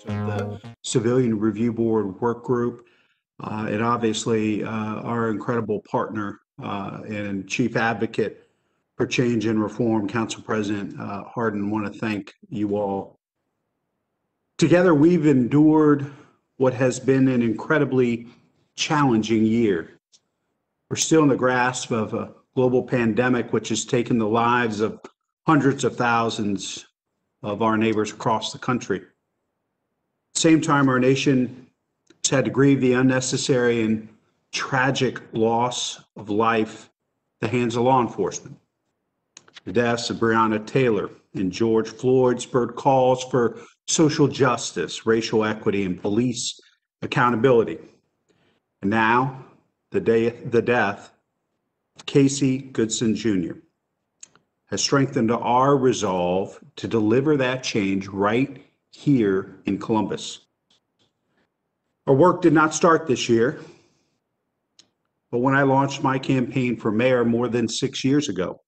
of the Civilian Review Board Work Group, and obviously our incredible partner and chief advocate for change and reform, Council President Harden. I want to thank you all. Together, we've endured what has been an incredibly challenging year. We're still in the grasp of a global pandemic, which has taken the lives of hundreds of thousands of our neighbors across the country. At the same time, our nation has had to grieve the unnecessary and tragic loss of life at the hands of law enforcement. The deaths of Breonna Taylor and George Floyd spurred calls for social justice, racial equity, and police accountability. And now, the death of Casey Goodson Jr. has strengthened our resolve to deliver that change right here in Columbus. Our work did not start this year, but when I launched my campaign for mayor more than 6 years ago,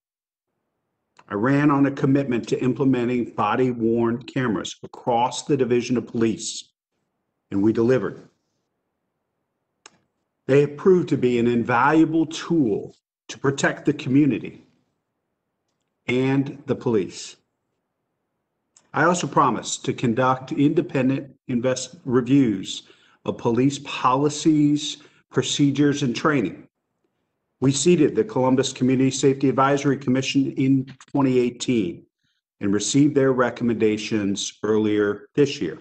I ran on a commitment to implementing body-worn cameras across the Division of Police, and we delivered. They have proved to be an invaluable tool to protect the community and the police. I also promised to conduct independent reviews of police policies, procedures, and training. We seated the Columbus Community Safety Advisory Commission in 2018 and received their recommendations earlier this year.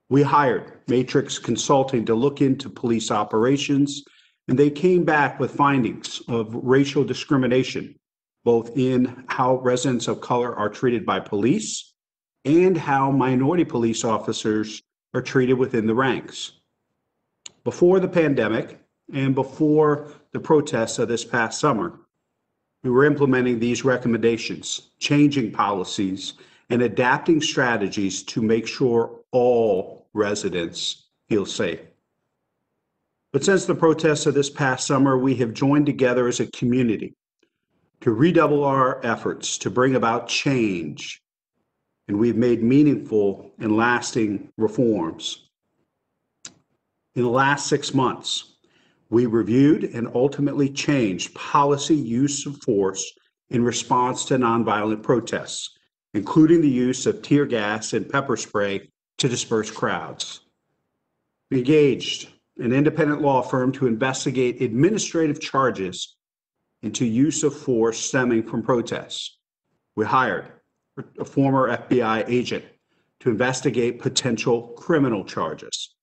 We hired Matrix Consulting to look into police operations, and they came back with findings of racial discrimination, both in how residents of color are treated by police and how minority police officers are treated within the ranks. Before the pandemic and before the protests of this past summer, we were implementing these recommendations, changing policies, and adapting strategies to make sure all residents feel safe. But since the protests of this past summer, we have joined together as a community to redouble our efforts to bring about change, and we've made meaningful and lasting reforms. In the last 6 months, we reviewed and ultimately changed policy use of force in response to nonviolent protests, including the use of tear gas and pepper spray to disperse crowds. We engaged an independent law firm to investigate administrative charges into use of force stemming from protests. We hired a former FBI agent to investigate potential criminal charges.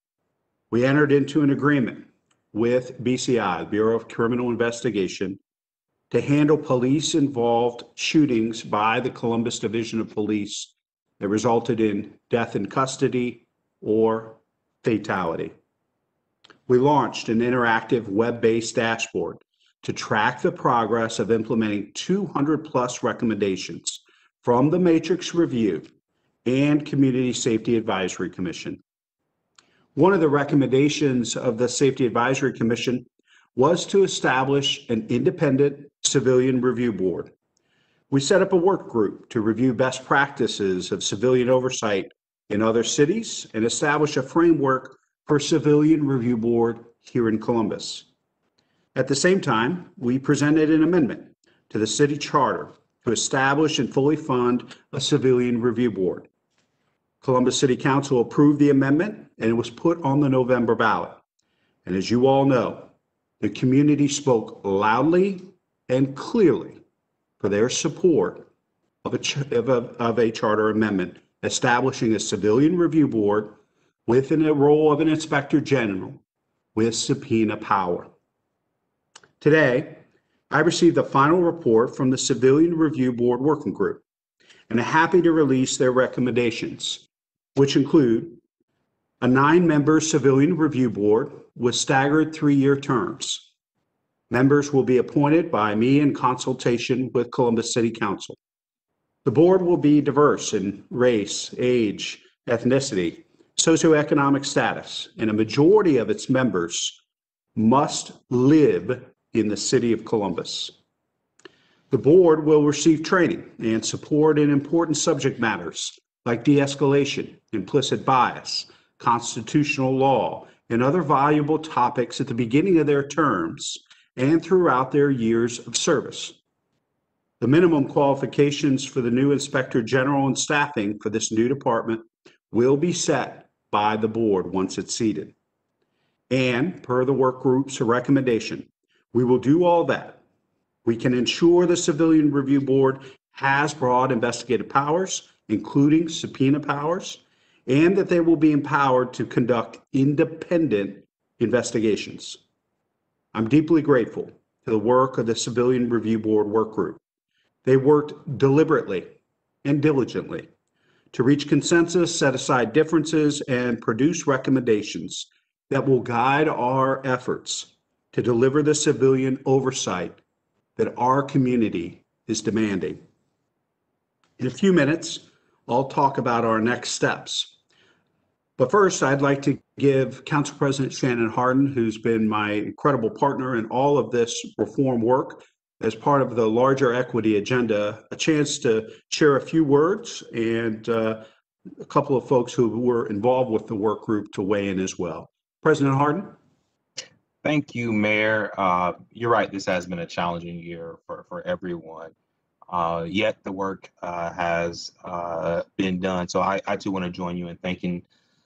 We entered into an agreement with BCI, the Bureau of Criminal Investigation, to handle police-involved shootings by the Columbus Division of Police that resulted in death in custody or fatality. We launched an interactive web-based dashboard to track the progress of implementing 200+ recommendations from the Matrix Review and Community Safety Advisory Commission. One of the recommendations of the Safety Advisory Commission was to establish an independent civilian review board. We set up a work group to review best practices of civilian oversight in other cities and establish a framework for a civilian review board here in Columbus. At the same time, we presented an amendment to the city charter to establish and fully fund a civilian review board. Columbus City Council approved the amendment and it was put on the November ballot. And as you all know, the community spoke loudly and clearly for their support of a charter amendment establishing a civilian review board within the role of an inspector general with subpoena power. Today, I received the final report from the Civilian Review Board Working Group, and I'm happy to release their recommendations, which include a 9-member Civilian Review Board with staggered 3-year terms. Members will be appointed by me in consultation with Columbus City Council. The board will be diverse in race, age, ethnicity, socioeconomic status, and a majority of its members must live in the city of Columbus. The board will receive training and support in important subject matters like de-escalation, implicit bias, constitutional law, and other valuable topics at the beginning of their terms and throughout their years of service. The minimum qualifications for the new Inspector General and staffing for this new department will be set by the board once it's seated. And per the work group's recommendation, we will do all that. We can ensure the Civilian Review Board has broad investigative powers, including subpoena powers, and that they will be empowered to conduct independent investigations. I'm deeply grateful to the work of the Civilian Review Board work group. They worked deliberately and diligently to reach consensus, set aside differences, and produce recommendations that will guide our efforts to deliver the civilian oversight that our community is demanding. In a few minutes, I'll talk about our next steps. But first, I'd like to give Council President Shannon Harden, who's been my incredible partner in all of this reform work as part of the larger equity agenda, a chance to share a few words and a couple of folks who were involved with the work group to weigh in as well. President Harden? Thank you, Mayor. You're right, this has been a challenging year for everyone. Yet the work has been done. So I too want to join you in thanking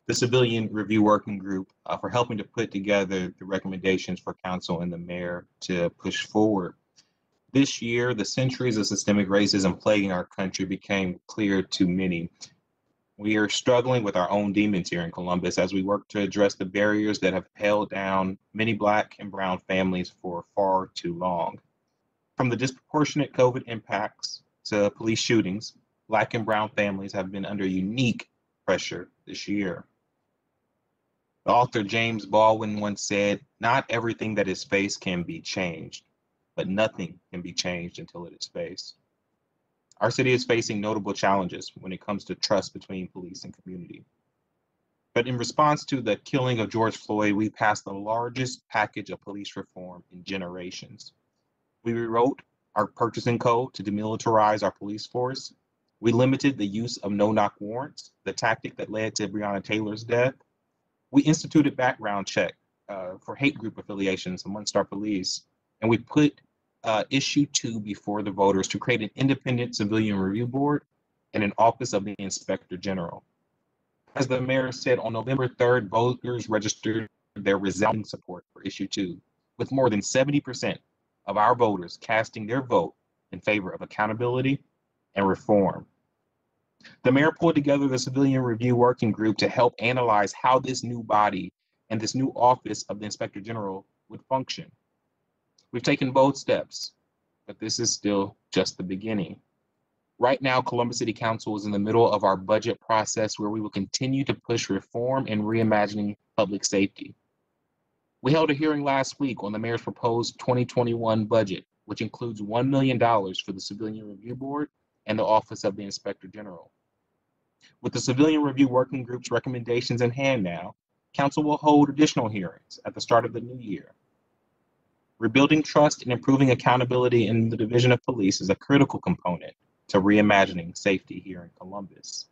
the Civilian Review Working Group for helping to put together the recommendations for council and the mayor to push forward. This year, the centuries of systemic racism plaguing our country became clear to many. We are struggling with our own demons here in Columbus as we work to address the barriers that have held down many Black and Brown families for far too long. From the disproportionate COVID impacts to police shootings, Black and Brown families have been under unique pressure this year. The author James Baldwin once said, "Not everything that is faced can be changed, but nothing can be changed until it is faced." Our city is facing notable challenges when it comes to trust between police and community. But in response to the killing of George Floyd, we passed the largest package of police reform in generations. We rewrote our purchasing code to demilitarize our police force. We limited the use of no-knock warrants, the tactic that led to Breonna Taylor's death. We instituted background check for hate group affiliations amongst our police. And we put issue 2 before the voters to create an independent civilian review board and an office of the Inspector General. As the mayor said, on November 3rd, voters registered their resounding support for issue 2, with more than 70% of our voters casting their vote in favor of accountability and reform. The mayor pulled together the Civilian Review Working Group to help analyze how this new body and this new office of the Inspector General would function. We've taken bold steps, but this is still just the beginning. Right now, Columbus City Council is in the middle of our budget process where we will continue to push reform and reimagining public safety. We held a hearing last week on the mayor's proposed 2021 budget, which includes $1 million for the Civilian Review Board and the Office of the Inspector General. With the Civilian Review Working Group's recommendations in hand now, Council will hold additional hearings at the start of the new year. Rebuilding trust and improving accountability in the Division of Police is a critical component to reimagining safety here in Columbus.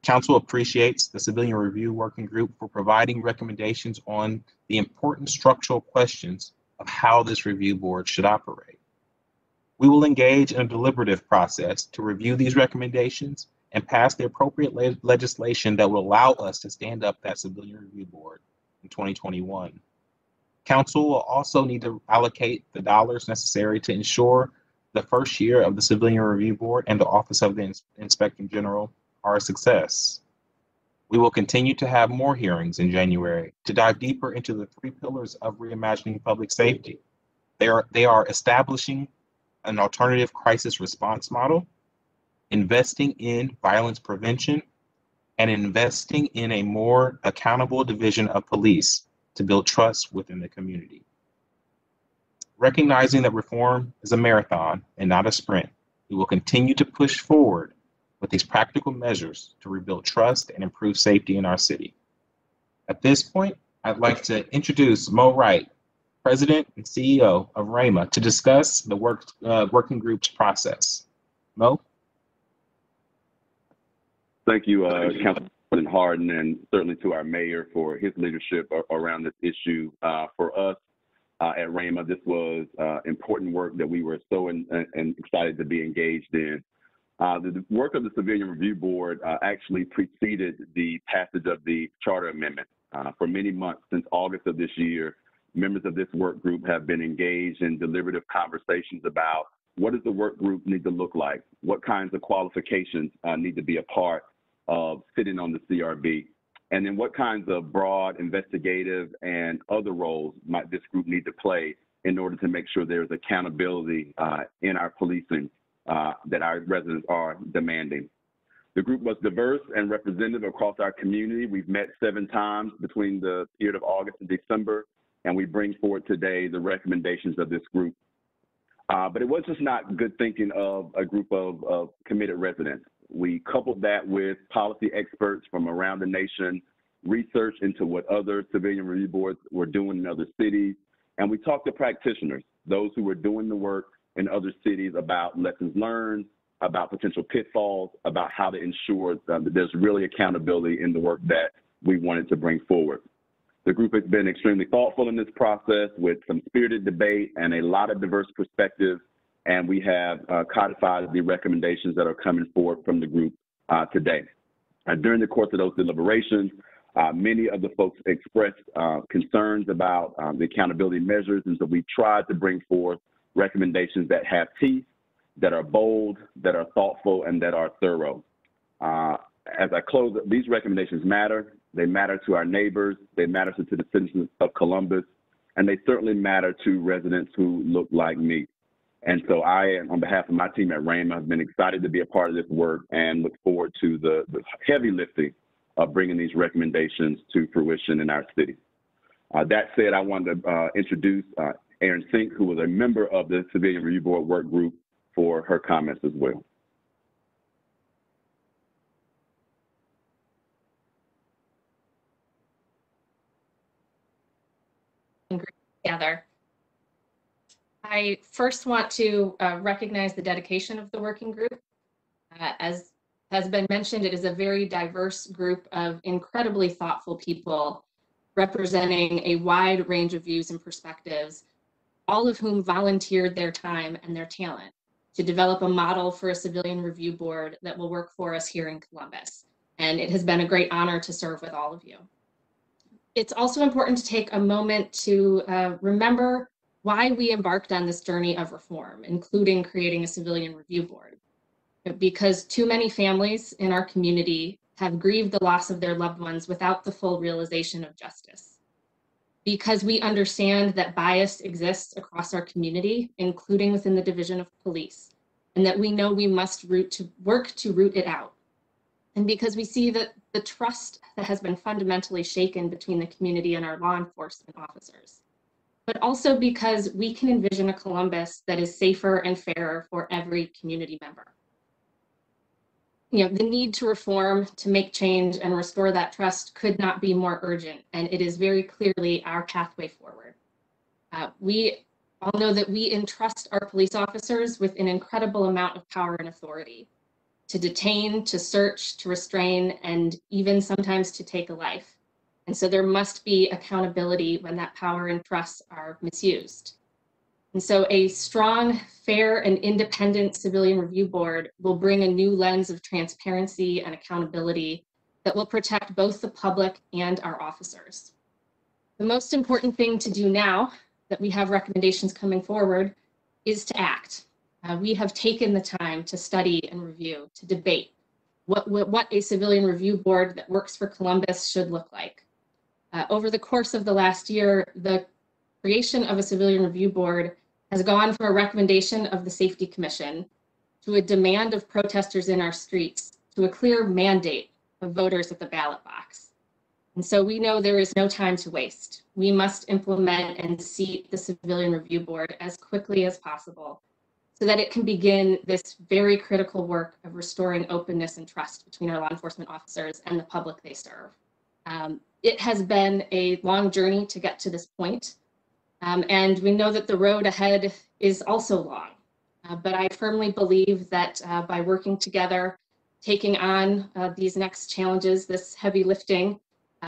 Council appreciates the Civilian Review Working Group for providing recommendations on the important structural questions of how this review board should operate. We will engage in a deliberative process to review these recommendations and pass the appropriate legislation that will allow us to stand up that Civilian Review Board in 2021. Council will also need to allocate the dollars necessary to ensure the first year of the Civilian Review Board and the Office of the Inspector General are a success. We will continue to have more hearings in January to dive deeper into the 3 pillars of reimagining public safety. They are establishing an alternative crisis response model, investing in violence prevention, and investing in a more accountable division of police to build trust within the community. Recognizing that reform is a marathon and not a sprint, we will continue to push forward with these practical measures to rebuild trust and improve safety in our city. At this point, I'd like to introduce Mo Wright, President and CEO of Rhema, to discuss the working group's process. Mo? Thank you, Councilman Harden, and certainly to our mayor for his leadership around this issue. For us at Rhema, this was important work that we were so excited to be engaged in. The work of the Civilian Review Board actually preceded the passage of the Charter Amendment. For many months, since August of this year, members of this work group have been engaged in deliberative conversations about what does the work group need to look like? What kinds of qualifications need to be a part of sitting on the CRB? And then what kinds of broad investigative and other roles might this group need to play in order to make sure there's accountability in our policing that our residents are demanding. The group was diverse and representative across our community. We've met 7 times between the period of August and December, and we bring forward today the recommendations of this group. But it was just not good thinking of a group of committed residents. We coupled that with policy experts from around the nation, research into what other civilian review boards were doing in other cities, and we talked to practitioners, those who were doing the work in other cities about lessons learned, about potential pitfalls, about how to ensure that there's really accountability in the work that we wanted to bring forward. The group has been extremely thoughtful in this process with some spirited debate and a lot of diverse perspectives, and we have codified the recommendations that are coming forward from the group today. During the course of those deliberations, many of the folks expressed concerns about the accountability measures, and so we tried to bring forth recommendations that have teeth, that are bold, that are thoughtful, and that are thorough. As I close, these recommendations matter. They matter to our neighbors, they matter to the citizens of Columbus, and they certainly matter to residents who look like me. And so I, on behalf of my team at Rhema, have been excited to be a part of this work and look forward to the heavy lifting of bringing these recommendations to fruition in our city. That said, I wanted to introduce Erin Sink, who was a member of the Civilian Review Board work group, for her comments as well. Together. I first want to recognize the dedication of the working group. As has been mentioned, it is a very diverse group of incredibly thoughtful people representing a wide range of views and perspectives, all of whom volunteered their time and their talent to develop a model for a civilian review board that will work for us here in Columbus. And it has been a great honor to serve with all of you. It's also important to take a moment to remember why we embarked on this journey of reform, including creating a civilian review board. Because too many families in our community have grieved the loss of their loved ones without the full realization of justice. Because we understand that bias exists across our community, including within the Division of Police, and that we know we must work to root it out. And because we see that the trust that has been fundamentally shaken between the community and our law enforcement officers, but also because we can envision a Columbus that is safer and fairer for every community member. You know, the need to reform, to make change and restore that trust could not be more urgent, and it is very clearly our pathway forward. We all know that we entrust our police officers with an incredible amount of power and authority to detain, to search, to restrain, and even sometimes to take a life. And so there must be accountability when that power and trust are misused. And so a strong, fair, and independent civilian review board will bring a new lens of transparency and accountability that will protect both the public and our officers. The most important thing to do now that we have recommendations coming forward is to act. We have taken the time to study and review, to debate what a civilian review board that works for Columbus should look like. Over the course of the last year, the creation of a civilian review board has gone from a recommendation of the Safety Commission to a demand of protesters in our streets to a clear mandate of voters at the ballot box. And so we know there is no time to waste. We must implement and seat the civilian review board as quickly as possible so that it can begin this very critical work of restoring openness and trust between our law enforcement officers and the public they serve. It has been a long journey to get to this point. And we know that the road ahead is also long, but I firmly believe that by working together taking on these next challenges, this heavy lifting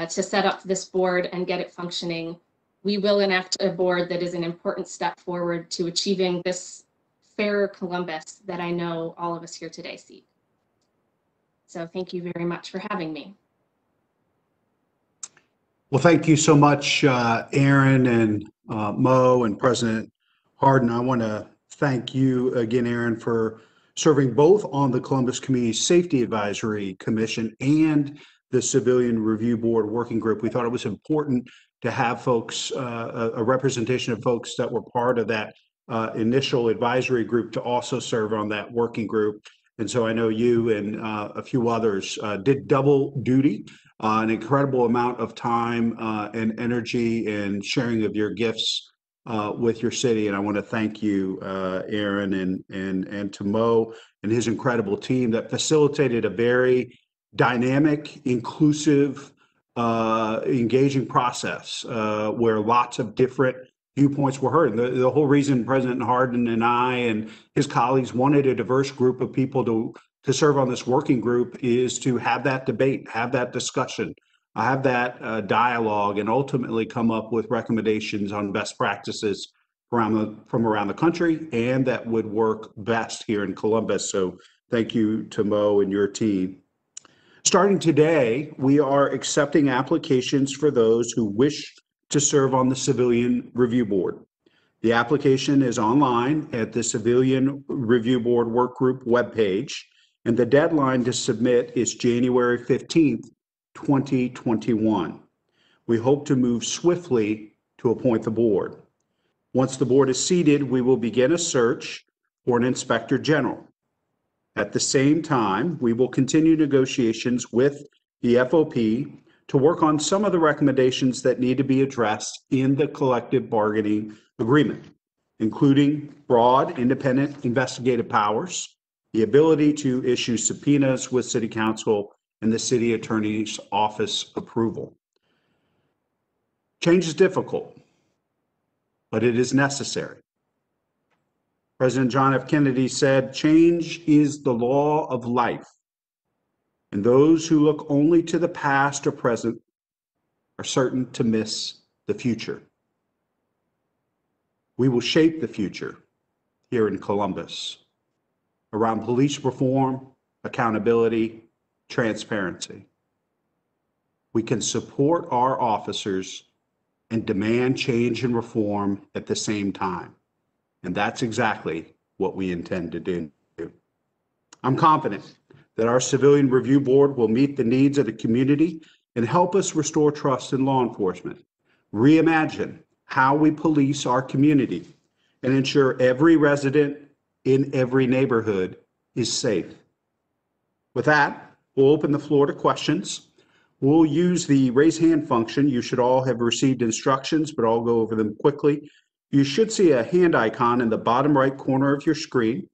to set up this board and get it functioning. We will enact a board that is an important step forward to achieving this fairer Columbus that I know all of us here today seek. So thank you very much for having me. Well, thank you so much, Aaron and Mo and President Harden. I want to thank you again, Aaron, for serving both on the Columbus Community Safety Advisory Commission and the Civilian Review Board Working Group. We thought it was important to have folks, a representation of folks that were part of that initial advisory group to also serve on that working group. And so I know you and a few others did double duty, an incredible amount of time and energy and sharing of your gifts with your city. And I want to thank you, Aaron, and to Mo and his incredible team that facilitated a very dynamic, inclusive, engaging process where lots of different viewpoints were heard. And the whole reason President Harden and I and his colleagues wanted a diverse group of people to serve on this working group is to have that debate, have that discussion, have that dialogue, and ultimately come up with recommendations on best practices from around the country and that would work best here in Columbus. So thank you to Mo and your team. Starting today, we are accepting applications for those who wish to serve on the Civilian Review Board. The application is online at the Civilian Review Board Workgroup webpage, and the deadline to submit is January 15th, 2021. We hope to move swiftly to appoint the board. Once the board is seated, we will begin a search for an inspector general. At the same time, we will continue negotiations with the FOP to work on some of the recommendations that need to be addressed in the collective bargaining agreement, including broad, independent investigative powers, the ability to issue subpoenas with City Council and the City Attorney's Office approval. Change is difficult, but it is necessary. President John F. Kennedy said, "Change is the law of life, and those who look only to the past or present are certain to miss the future." We will shape the future here in Columbus around police reform, accountability, transparency. We can support our officers and demand change and reform at the same time. And that's exactly what we intend to do. I'm confident that our Civilian Review Board will meet the needs of the community and help us restore trust in law enforcement, reimagine how we police our community, and ensure every resident in every neighborhood is safe. With that, we'll open the floor to questions. We'll use the raise hand function. You should all have received instructions, but I'll go over them quickly. You should see a hand icon in the bottom right corner of your screen.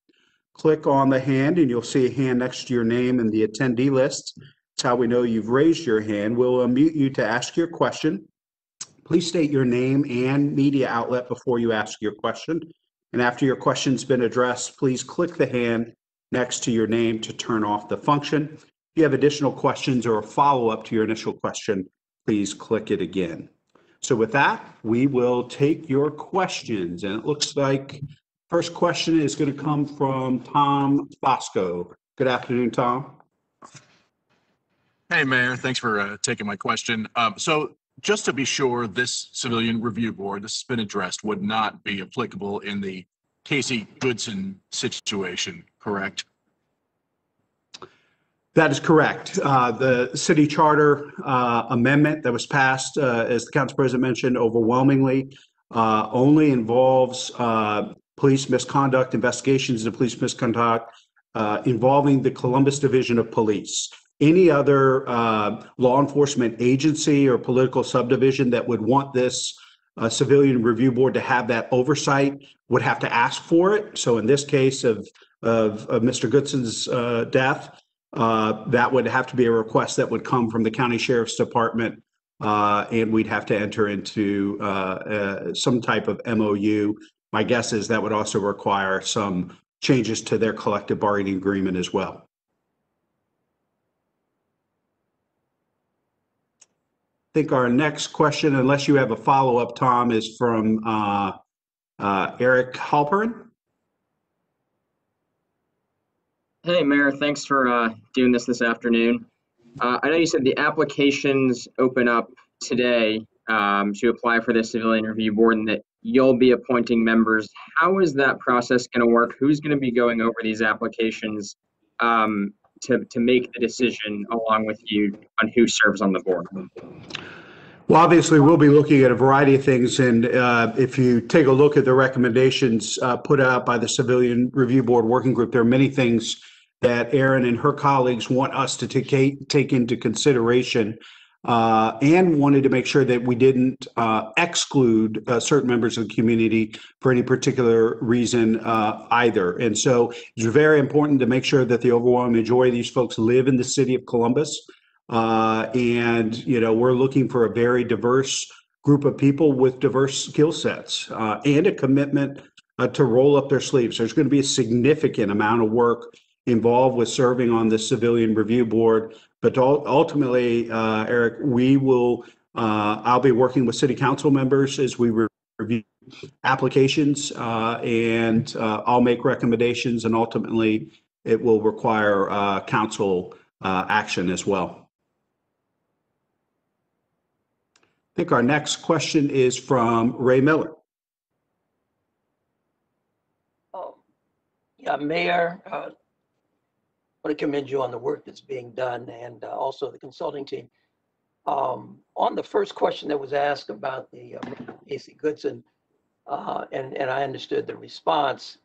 Click on the hand and you'll see a hand next to your name in the attendee list. That's how we know you've raised your hand. We'll unmute you to ask your question. Please state your name and media outlet before you ask your question. And after your question's been addressed, please click the hand next to your name to turn off the function. If you have additional questions or a follow-up to your initial question, please click it again. So with that, we will take your questions. And it looks like first question is going to come from Tom Bosco. Good afternoon, Tom. Hey, Mayor. Thanks for taking my question. So just to be sure, this Civilian Review Board, this has been addressed, would not be applicable in the Casey Goodson situation, correct? That is correct. The city charter amendment that was passed, as the council president mentioned, overwhelmingly only involves police misconduct, investigations into police misconduct involving the Columbus Division of Police. Any other law enforcement agency or political subdivision that would want this Civilian Review Board to have that oversight would have to ask for it. So in this case of Mr. Goodson's death, that would have to be a request that would come from the County Sheriff's Department, and we'd have to enter into some type of MOU. My guess is that would also require some changes to their collective bargaining agreement as well. think our next question, unless you have a follow-up, Tom, is from Eric Halpern. Hey, Mayor, thanks for doing this afternoon. I know you said the applications open up today to apply for the Civilian Review Board and that you'll be appointing members. How is that process going to work? Who's going to be going over these applications to make the decision along with you on who serves on the board? Well, obviously, we'll be looking at a variety of things, and if you take a look at the recommendations put out by the Civilian Review Board Working Group, there are many things that Erin and her colleagues want us to take into consideration, and wanted to make sure that we didn't exclude certain members of the community for any particular reason either. And so it's very important to make sure that the overwhelming majority of these folks live in the city of Columbus. And, we're looking for a very diverse group of people with diverse skill sets and a commitment to roll up their sleeves. There's going to be a significant amount of work involved with serving on the Civilian Review Board. But ultimately, Eric, I'll be working with city council members as we review applications, and I'll make recommendations, and ultimately it will require council action as well. I think our next question is from Ray Miller. Yeah, Mayor, I want to commend you on the work that's being done and also the consulting team. On the first question that was asked about the Casey Goodson, and I understood the response,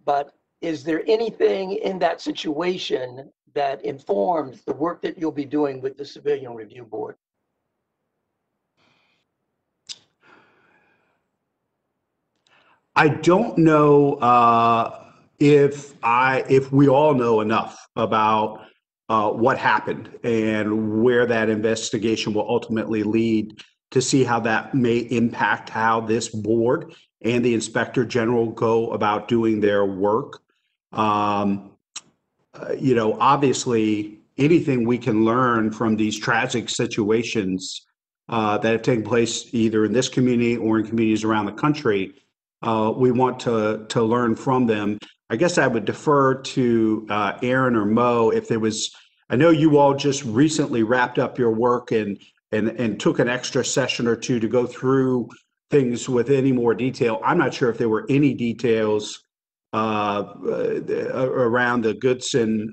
but is there anything in that situation that informs the work that you'll be doing with the Civilian Review Board? I don't know if we all know enough about what happened and where that investigation will ultimately lead to see how that may impact how this board and the Inspector General go about doing their work. Obviously, anything we can learn from these tragic situations that have taken place either in this community or in communities around the country, we want to learn from them. I guess I would defer to Erin or Mo if there was. I know you all just recently wrapped up your work and took an extra session or two to go through things with any more detail. I'm not sure if there were any details around the Goodson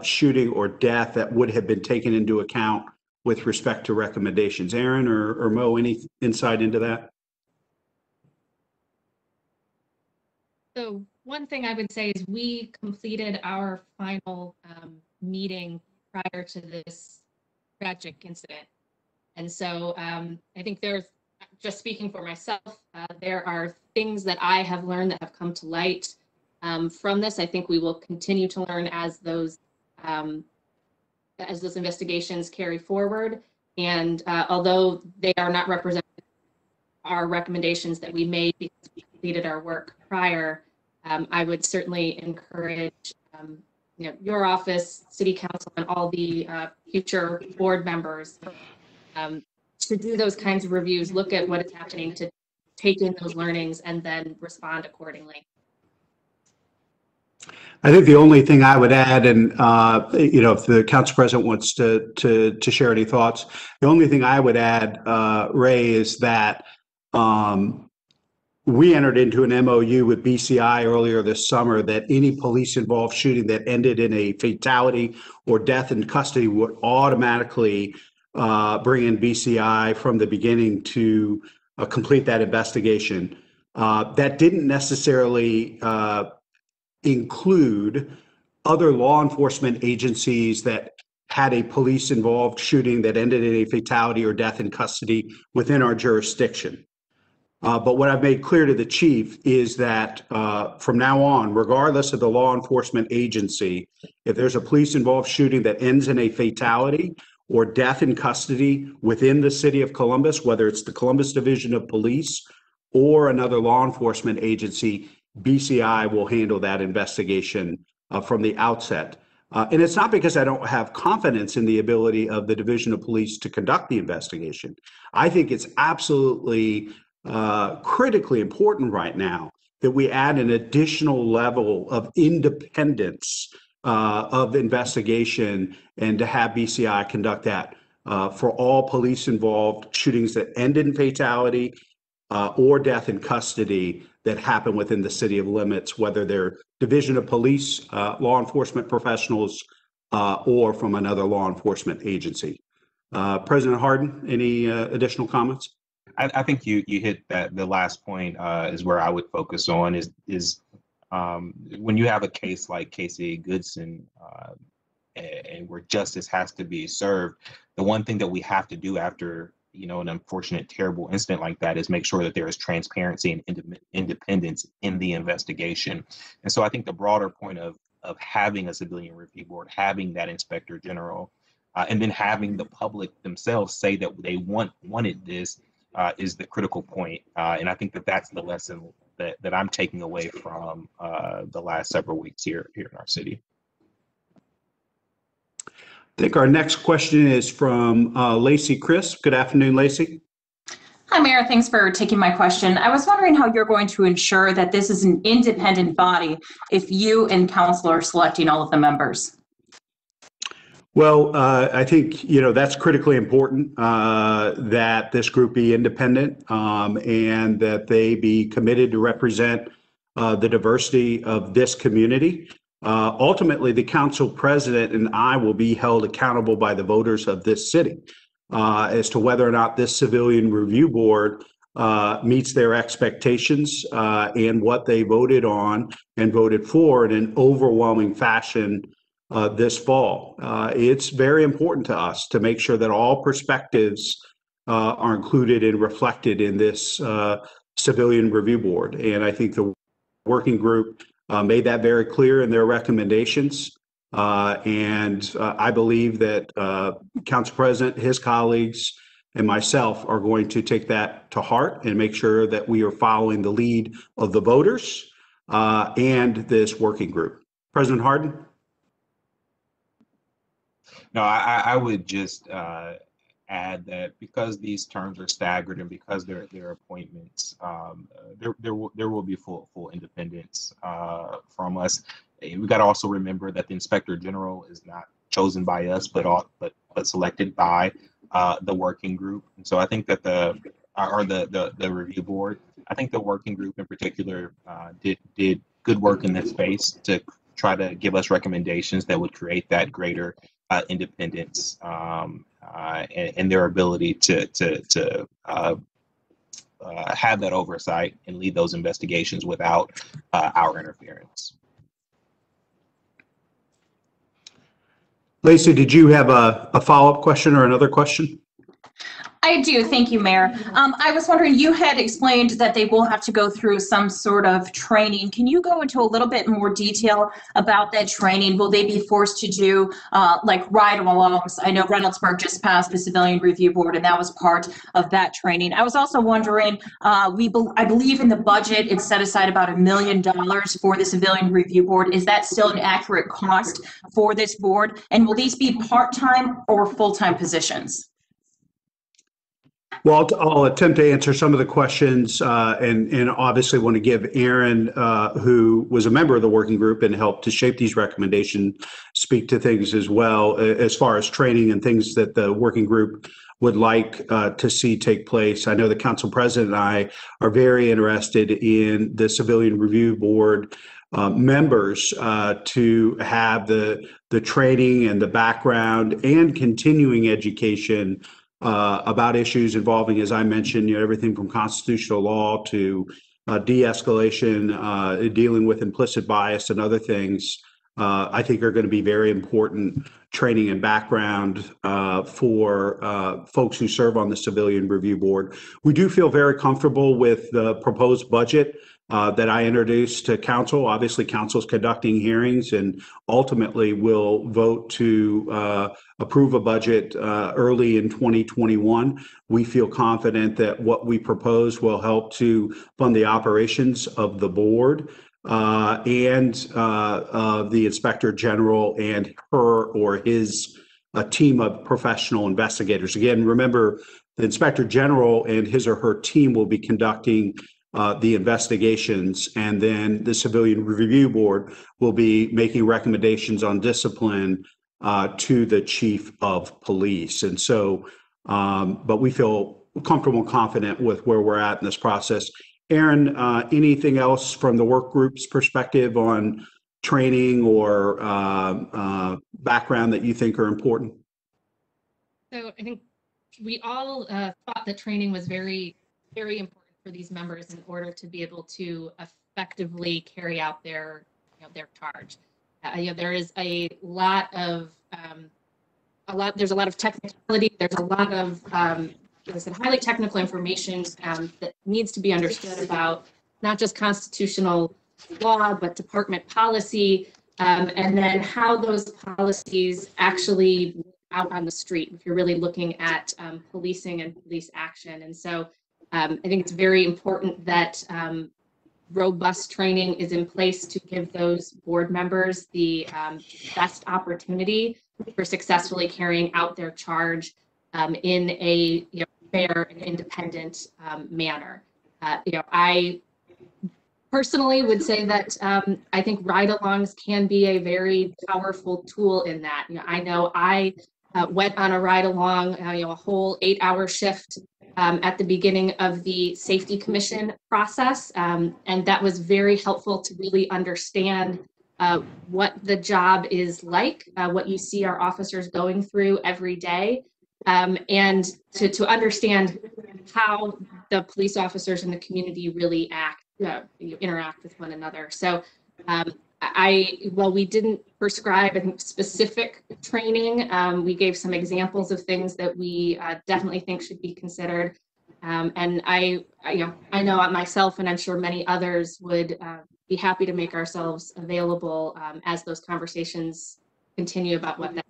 shooting or death that would have been taken into account with respect to recommendations. Erin or Mo, any insight into that? So one thing I would say is we completed our final meeting prior to this tragic incident. And so I think just speaking for myself, there are things that I have learned that have come to light from this. I think we will continue to learn as those investigations carry forward. And although they are not represented our recommendations that we made because we completed our work prior, I would certainly encourage your office, City Council, and all the future board members to do those kinds of reviews, look at what is happening, to take in those learnings, and then respond accordingly. I think the only thing I would add, and if the council president wants to share any thoughts, the only thing I would add, Ray, is that we entered into an MOU with BCI earlier this summer that any police-involved shooting that ended in a fatality or death in custody would automatically bring in BCI from the beginning to complete that investigation. That didn't necessarily include other law enforcement agencies that had a police-involved shooting that ended in a fatality or death in custody within our jurisdiction. But what I've made clear to the chief is that from now on, regardless of the law enforcement agency, if there's a police-involved shooting that ends in a fatality or death in custody within the city of Columbus, whether it's the Columbus Division of Police or another law enforcement agency, BCI will handle that investigation from the outset. And it's not because I don't have confidence in the ability of the Division of Police to conduct the investigation. I think it's absolutely critically important right now that we add an additional level of independence of investigation, and to have BCI conduct that for all police involved shootings that end in fatality or death in custody that happen within the city of limits, whether they're Division of Police, law enforcement professionals, or from another law enforcement agency. President Harden, any additional comments? I think you hit that. The last point is where I would focus on is when you have a case like Casey Goodson and where justice has to be served, the one thing that we have to do after an unfortunate, terrible incident like that is make sure that there is transparency and independence in the investigation. And so I think the broader point of having a civilian review board, having that inspector general, and then having the public themselves say that they wanted this is the critical point. And I think that's the lesson that I'm taking away from the last several weeks here in our city. I think our next question is from Lacey Crisp. Good afternoon, Lacey. Hi, Mayor. Thanks for taking my question. I was wondering how you're going to ensure that this is an independent body if you and council are selecting all of the members. Well, I think, that's critically important, that this group be independent and that they be committed to represent the diversity of this community. Ultimately, the council president and I will be held accountable by the voters of this city as to whether or not this civilian review board meets their expectations and what they voted on and voted for in an overwhelming fashion this fall. It's very important to us to make sure that all perspectives are included and reflected in this civilian review board. And I think the working group made that very clear in their recommendations. And I believe that Council President, his colleagues, and myself are going to take that to heart and make sure that we are following the lead of the voters and this working group. President Harden? No, I would just add that because these terms are staggered and because they're appointments, there will be full independence from us. We got to also remember that the Inspector General is not chosen by us, but selected by the working group. And so I think that the review board, I think the working group in particular did good work in this space to try to give us recommendations that would create that greater independence and their ability to have that oversight and lead those investigations without our interference. Lacey, did you have a follow-up question or another question? I do. Thank you, Mayor. I was wondering, you had explained that they will have to go through some sort of training. Can you go into a little bit more detail about that training? Will they be forced to do like ride-alongs? I know Reynoldsburg just passed the Civilian Review Board, and that was part of that training. I was also wondering, I believe in the budget, it's set aside about $1 million for the Civilian Review Board. Is that still an accurate cost for this board? And will these be part-time or full-time positions? Well, I'll attempt to answer some of the questions and obviously want to give Aaron, who was a member of the working group and helped to shape these recommendations, speak to things as well as far as training and things that the working group would like to see take place. I know the council president and I are very interested in the Civilian Review Board members to have the training and the background and continuing education about issues involving, as I mentioned, everything from constitutional law to de-escalation, dealing with implicit bias and other things. I think are going to be very important training and background for folks who serve on the Civilian Review Board. We do feel very comfortable with the proposed budget that I introduced to council. Obviously, council's conducting hearings and ultimately will vote to approve a budget early in 2021. We feel confident that what we propose will help to fund the operations of the board and the Inspector General and her or his team of professional investigators. Again, remember, the Inspector General and his or her team will be conducting the investigations, and then the Civilian Review Board will be making recommendations on discipline to the Chief of Police. And so, but we feel comfortable and confident with where we're at in this process. Aaron, anything else from the work group's perspective on training or background that you think are important? So I think we all thought that training was very, very important for these members in order to be able to effectively carry out their charge. There is a lot of there's a lot of technicality. There's a lot of like I said, highly technical information that needs to be understood about not just constitutional law, but department policy, and then how those policies actually out on the street, if you're really looking at policing and police action. And so I think it's very important that robust training is in place to give those board members the best opportunity for successfully carrying out their charge in a fair and independent manner. I personally would say that I think ride-alongs can be a very powerful tool in that. I know I went on a ride-along, a whole 8-hour shift at the beginning of the Safety Commission process, and that was very helpful to really understand what the job is like, what you see our officers going through every day, and to understand how the police officers in the community really interact with one another. So while we didn't prescribe specific training, we gave some examples of things that we definitely think should be considered. And I know myself, and I'm sure many others would be happy to make ourselves available as those conversations continue about what that.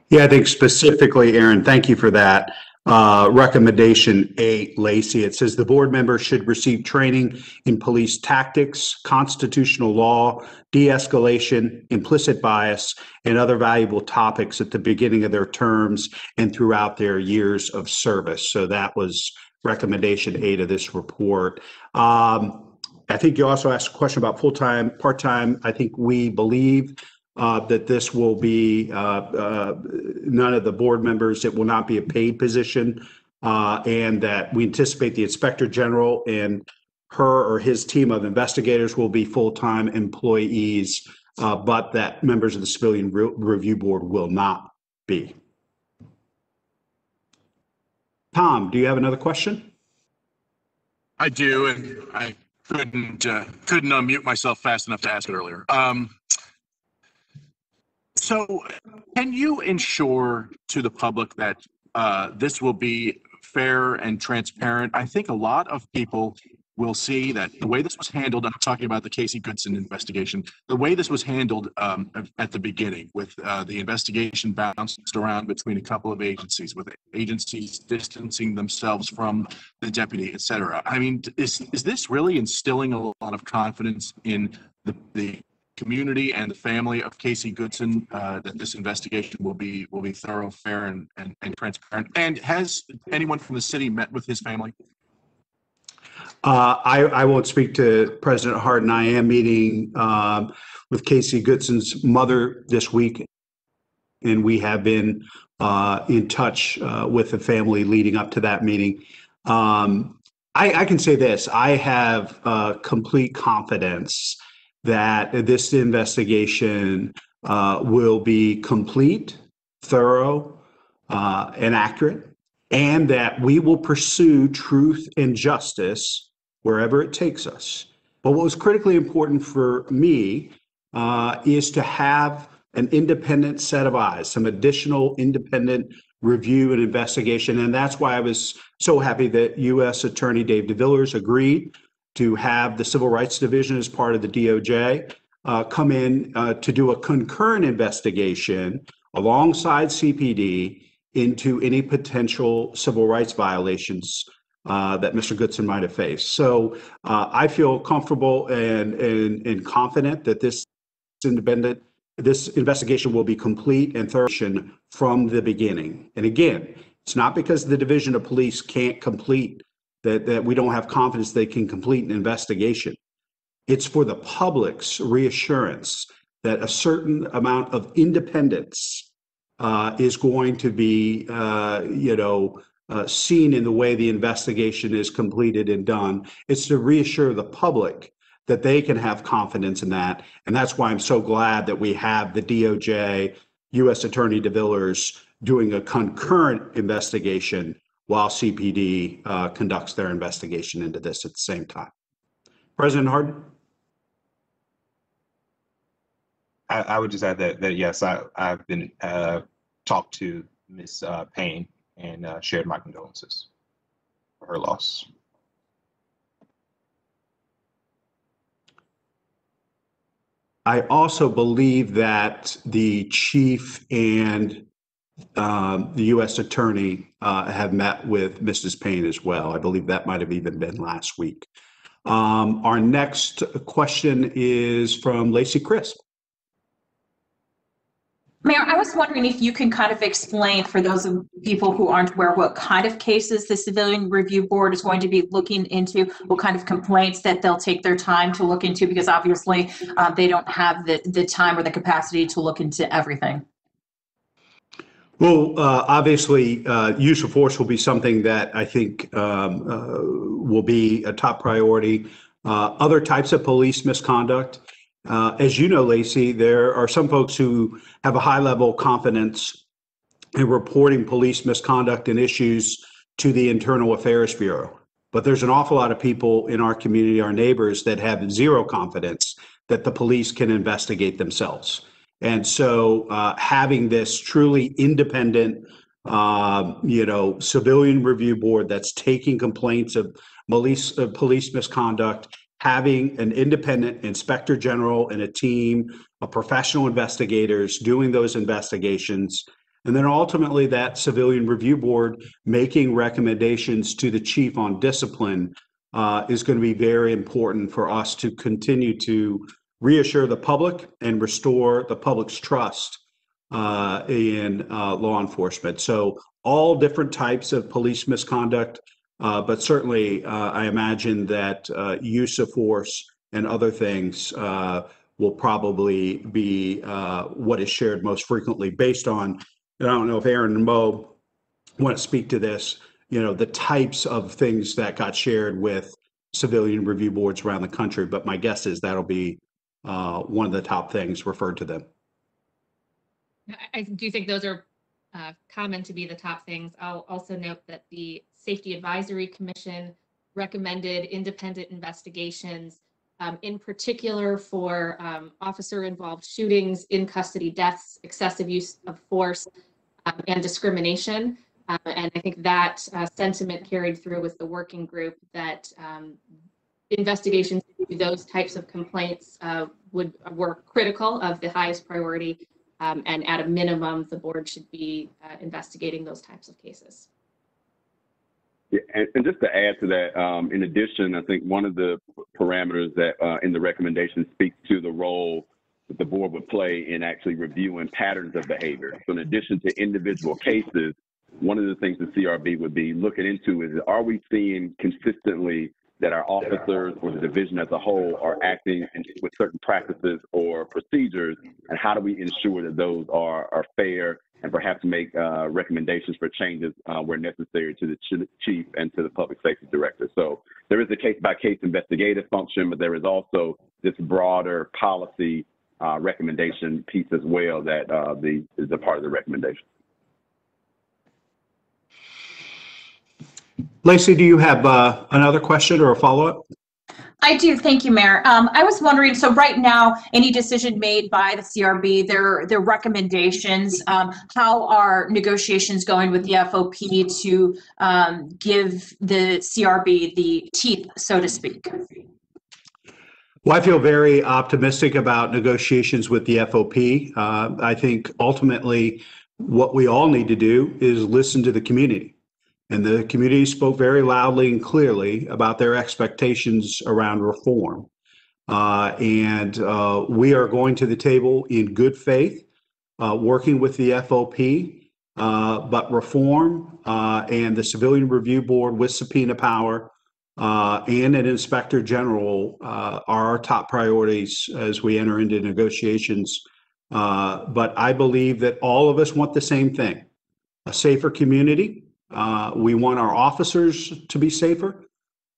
Yeah, I think specifically, Aaron, thank you for that. Recommendation 8, Lacey, it says the board member should receive training in police tactics, constitutional law, de-escalation, implicit bias, and other valuable topics at the beginning of their terms and throughout their years of service. So that was recommendation 8 of this report. I think you also asked a question about full-time, part-time. I think we believe that this will be none of the board members, it will not be a paid position, and that we anticipate the Inspector General and her or his team of investigators will be full-time employees, but that members of the Civilian Review Board will not be. Tom, do you have another question? I do, and I couldn't unmute myself fast enough to ask it earlier. So can you ensure to the public that this will be fair and transparent? I think a lot of people will see that the way this was handled, I'm talking about the Casey Goodson investigation, the way this was handled at the beginning with the investigation bounced around between a couple of agencies, with agencies distancing themselves from the deputy, et cetera. I mean, is this really instilling a lot of confidence in the community and the family of Casey Goodson that this investigation will be thorough, fair, and transparent? And has anyone from the city met with his family? I won't speak to President Harden. I am meeting with Casey Goodson's mother this week, and we have been in touch with the family leading up to that meeting. I can say this: I have complete confidence that this investigation will be complete, thorough, and accurate, and that we will pursue truth and justice wherever it takes us. But what was critically important for me is to have an independent set of eyes, some additional independent review and investigation. And that's why I was so happy that U.S. Attorney Dave DeVillers agreed to have the Civil Rights Division as part of the DOJ come in to do a concurrent investigation alongside CPD into any potential civil rights violations that Mr. Goodson might have faced. So I feel comfortable and confident that this investigation will be complete and thorough from the beginning. And again, it's not because the Division of Police can't complete that we don't have confidence they can complete an investigation. It's for the public's reassurance that a certain amount of independence is going to be, seen in the way the investigation is completed and done. It's to reassure the public that they can have confidence in that. And that's why I'm so glad that we have the DOJ, U.S. Attorney DeVillers doing a concurrent investigation while CPD conducts their investigation into this at the same time. President Harden? I would just add that yes, I've been talked to Ms. Payne and shared my condolences for her loss. I also believe that the chief and the U.S. attorney have met with Mrs. Payne as well. I believe that might have even been last week. Our next question is from Lacey Crisp. Mayor, I was wondering if you can kind of explain for those of people who aren't aware what kind of cases the Civilian Review Board is going to be looking into, what kind of complaints that they'll take their time to look into, because obviously they don't have the time or the capacity to look into everything. Well, obviously, use of force will be something that I think will be a top priority. Other types of police misconduct. As you know, Lacey, there are some folks who have a high level of confidence in reporting police misconduct and issues to the Internal Affairs Bureau. But there's an awful lot of people in our community, our neighbors, that have zero confidence that the police can investigate themselves. And so having this truly independent, civilian review board that's taking complaints of police misconduct, having an independent inspector general and a team of professional investigators doing those investigations, and then ultimately that civilian review board making recommendations to the chief on discipline is going to be very important for us to continue to reassure the public and restore the public's trust in law enforcement. So all different types of police misconduct, but certainly I imagine that use of force and other things will probably be what is shared most frequently based on, I don't know if Aaron and Mo want to speak to this, the types of things that got shared with civilian review boards around the country, but my guess is that'll be one of the top things referred to them. I do think those are common to be the top things. I'll also note that the Safety Advisory Commission recommended independent investigations, in particular for officer-involved shootings, in-custody deaths, excessive use of force, and discrimination. And I think that sentiment carried through with the working group that investigations into those types of complaints were critical, of the highest priority, and at a minimum, the board should be investigating those types of cases. Yeah, and just to add to that, in addition, I think one of the parameters that in the recommendation speaks to the role that the board would play in actually reviewing patterns of behavior. So in addition to individual cases, one of the things the CRB would be looking into is, are we seeing consistently that our officers or the division as a whole are acting with certain practices or procedures, and how do we ensure that those are fair, and perhaps make recommendations for changes where necessary to the chief and to the public safety director. So there is a case-by-case investigative function, but there is also this broader policy recommendation piece as well that is a part of the recommendation. Lacey, do you have another question or a follow-up? I do. Thank you, Mayor. I was wondering, so right now, any decision made by the CRB, their recommendations, how are negotiations going with the FOP to give the CRB the teeth, so to speak? Well, I feel very optimistic about negotiations with the FOP. I think ultimately what we all need to do is listen to the community. And the community spoke very loudly and clearly about their expectations around reform. We are going to the table in good faith, working with the FOP, but reform and the Civilian Review Board with subpoena power and an inspector general are our top priorities as we enter into negotiations. But I believe that all of us want the same thing, a safer community. We want our officers to be safer,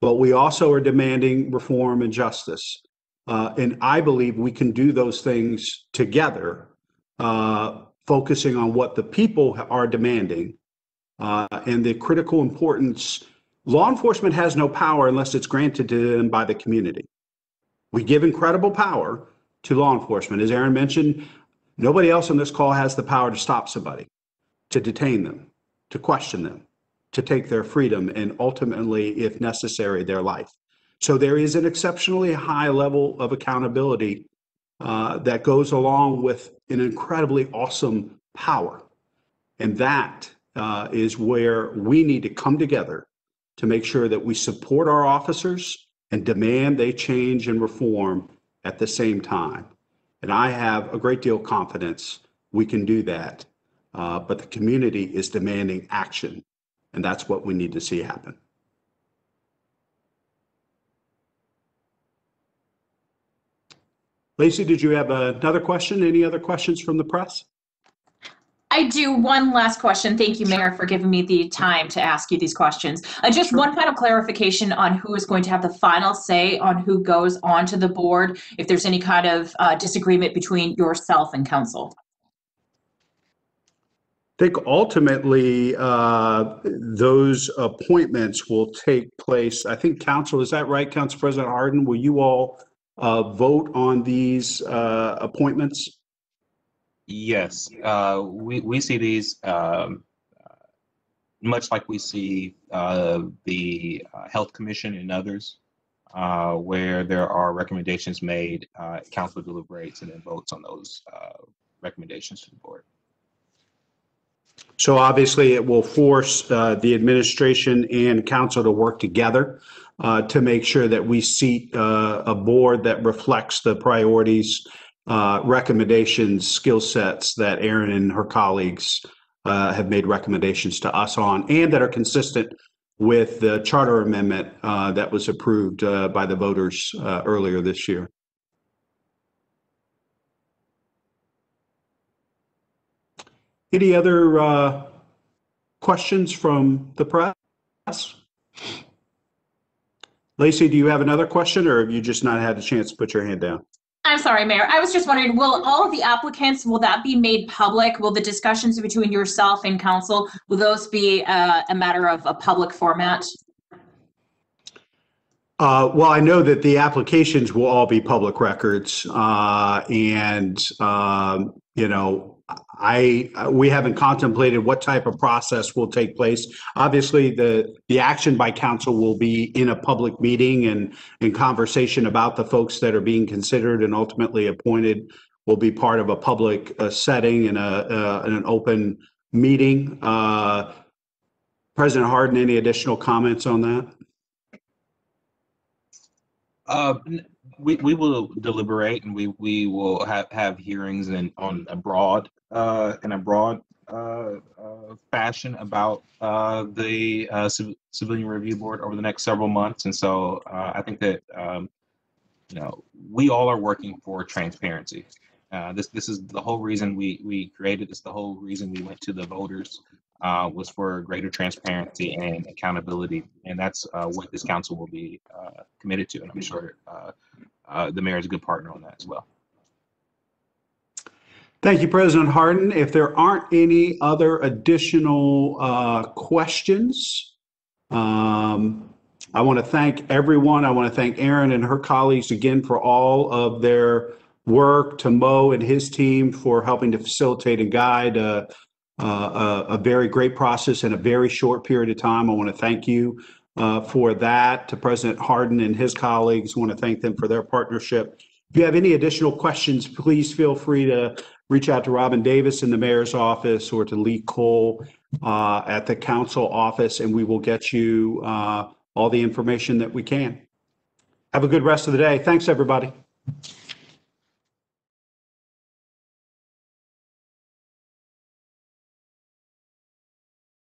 but we also are demanding reform and justice. And I believe we can do those things together, focusing on what the people are demanding and the critical importance. Law enforcement has no power unless it's granted to them by the community. We give incredible power to law enforcement. As Aaron mentioned, nobody else on this call has the power to stop somebody, to detain them, to question them, to take their freedom, and ultimately, if necessary, their life. So there is an exceptionally high level of accountability that goes along with an incredibly awesome power. And that is where we need to come together to make sure that we support our officers and demand they change and reform at the same time. And I have a great deal of confidence we can do that. But the community is demanding action, and that's what we need to see happen. Lacey, did you have another question? Any other questions from the press? I do. One last question. Thank you, Mayor, for giving me the time to ask you these questions. Just Sure. one final clarification on who is going to have the final say on who goes onto the board, if there's any kind of disagreement between yourself and council. I think ultimately those appointments will take place. I think council, is that right, Council President Harden? Will you all vote on these appointments? Yes, we see these much like we see the Health Commission and others, where there are recommendations made, council deliberates and then votes on those recommendations to the board. So obviously it will force the administration and council to work together to make sure that we seat a board that reflects the priorities, recommendations, skill sets that Erin and her colleagues have made recommendations to us on, and that are consistent with the charter amendment that was approved by the voters earlier this year. Any other questions from the press? Lacey, do you have another question, or have you just not had a chance to put your hand down? I'm sorry, Mayor. I was just wondering, will all of the applicants, will that be made public? Will the discussions between yourself and council, will those be a matter of a public format? Well, I know that the applications will all be public records, we haven't contemplated what type of process will take place. Obviously, the action by council will be in a public meeting, and in conversation about the folks that are being considered and ultimately appointed will be part of a public setting and an open meeting. President Harden, any additional comments on that? We will deliberate, and we will have hearings in a broad fashion about the Civilian Review Board over the next several months. And so I think that we all are working for transparency. This is the whole reason we created this. The whole reason we went to the voters was for greater transparency and accountability, and that's what this council will be committed to. And I'm sure the mayor is a good partner on that as well. Thank you, President Harden. If there aren't any other additional questions, I want to thank everyone. I want to thank Erin and her colleagues again for all of their work, to Mo and his team for helping to facilitate and guide a very great process in a very short period of time. I want to thank you for that. To President Harden and his colleagues, I want to thank them for their partnership. If you have any additional questions, please feel free to reach out to Robin Davis in the mayor's office or to Lee Cole at the council office, and we will get you all the information that we can. Have a good rest of the day. Thanks, everybody.